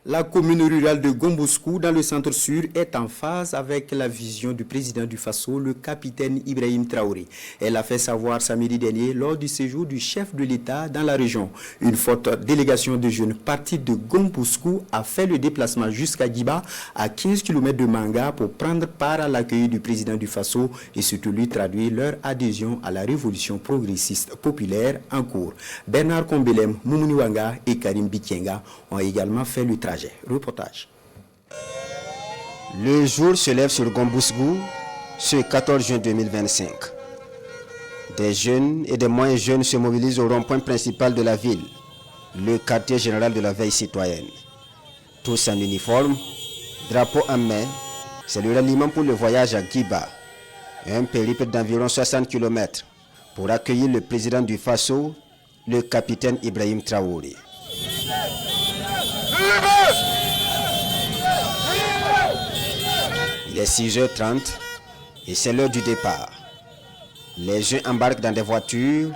La commune rurale de Gomboskou, dans le centre-sud, est en phase avec la vision du président du Faso, le capitaine Ibrahim Traoré. Elle a fait savoir samedi dernier lors du séjour du chef de l'État dans la région. Une forte délégation de jeunes partis de Gomboskou a fait le déplacement jusqu'à Giba, à 15 km de Manga, pour prendre part à l'accueil du président du Faso et surtout lui traduire leur adhésion à la révolution progressiste populaire en cours. Bernard Kombelem, Moumouni Wanga et Karim Bikenga ont également fait le trajet. Reportage. Le jour se lève sur Gomboskou ce 14 juin 2025. Des jeunes et des moins jeunes se mobilisent au rond-point principal de la ville, le quartier général de la veille citoyenne. Tous en uniforme, drapeau en main, c'est le ralliement pour le voyage à Giba, un périple d'environ 60 km pour accueillir le président du Faso, le capitaine Ibrahim Traoré. Il est 6h30 et c'est l'heure du départ. Les jeunes embarquent dans des voitures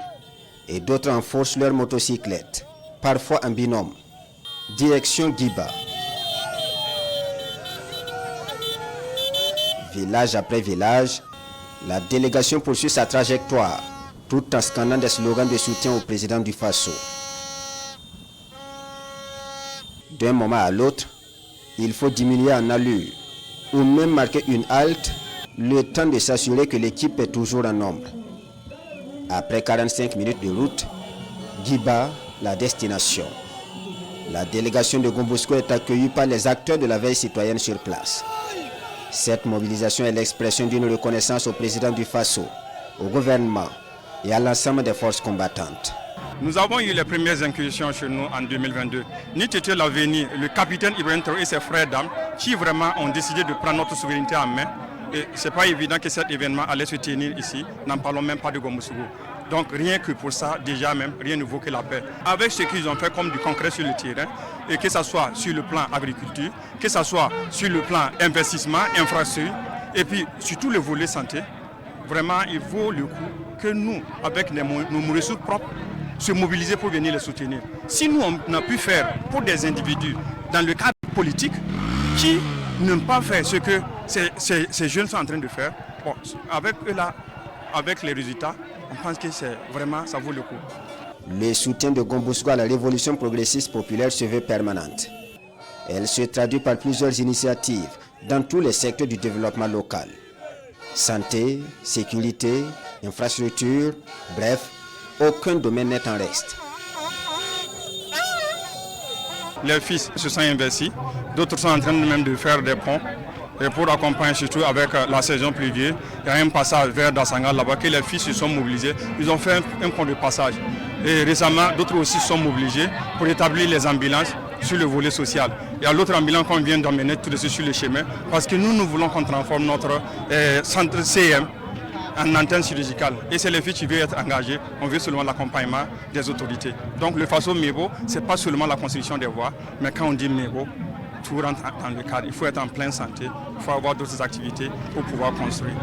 et d'autres enfoncent leurs motocyclettes, parfois en binôme. Direction Giba. Village après village, la délégation poursuit sa trajectoire tout en scandant des slogans de soutien au président du Faso. D'un moment à l'autre, il faut diminuer en allure ou même marquer une halte, le temps de s'assurer que l'équipe est toujours en nombre. Après 45 minutes de route, Giba, la destination. La délégation de Gomboskou est accueillie par les acteurs de la veille citoyenne sur place. Cette mobilisation est l'expression d'une reconnaissance au président du Faso, au gouvernement et à l'ensemble des forces combattantes. Nous avons eu les premières incursions chez nous en 2022. Nitete Laveni, le capitaine Ibrahim Traoré et ses frères d'armes qui vraiment ont décidé de prendre notre souveraineté en main. Et ce n'est pas évident que cet événement allait se tenir ici. N'en parlons même pas de Gomboskou. Donc rien que pour ça, déjà même, rien ne vaut que la paix. Avec ce qu'ils ont fait comme du concret sur le terrain, et que ce soit sur le plan agriculture, que ce soit sur le plan investissement, infrastructure, et puis surtout le volet santé, vraiment il vaut le coup que nous, avec nos ressources propres, se mobiliser pour venir les soutenir. Si nous, on a pu faire pour des individus dans le cadre politique qui n'ont pas fait ce que ces jeunes sont en train de faire, bon, avec eux là, avec les résultats, on pense que c'est vraiment, ça vaut le coup. Le soutien de Gomboskou à la révolution progressiste populaire se veut permanente. Elle se traduit par plusieurs initiatives dans tous les secteurs du développement local. Santé, sécurité, infrastructure, bref, aucun domaine n'est en reste. Les fils se sont investis, d'autres sont en train même de faire des ponts. Et pour accompagner surtout avec la saison pluvieuse, il y a un passage vers Dassanga là-bas que les fils se sont mobilisés. Ils ont fait un pont de passage. Et récemment, d'autres aussi se sont mobilisés pour établir les ambulances sur le volet social. Il y a l'autre ambulance qu'on vient d'emmener tout de suite sur le chemin parce que nous voulons qu'on transforme notre centre CM en antenne chirurgicale. Et c'est les filles qui veulent être engagées. On veut seulement l'accompagnement des autorités. Donc le Faso Mebo, ce n'est pas seulement la construction des voies, mais quand on dit Mebo, tout rentre dans le cadre. Il faut être en pleine santé, il faut avoir d'autres activités pour pouvoir construire.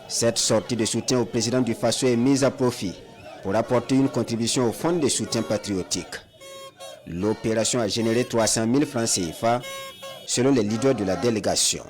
Cette sortie de soutien au président du Faso est mise à profit pour apporter une contribution au fonds de soutien patriotique. L'opération a généré 300 000 francs CFA selon les leaders de la délégation.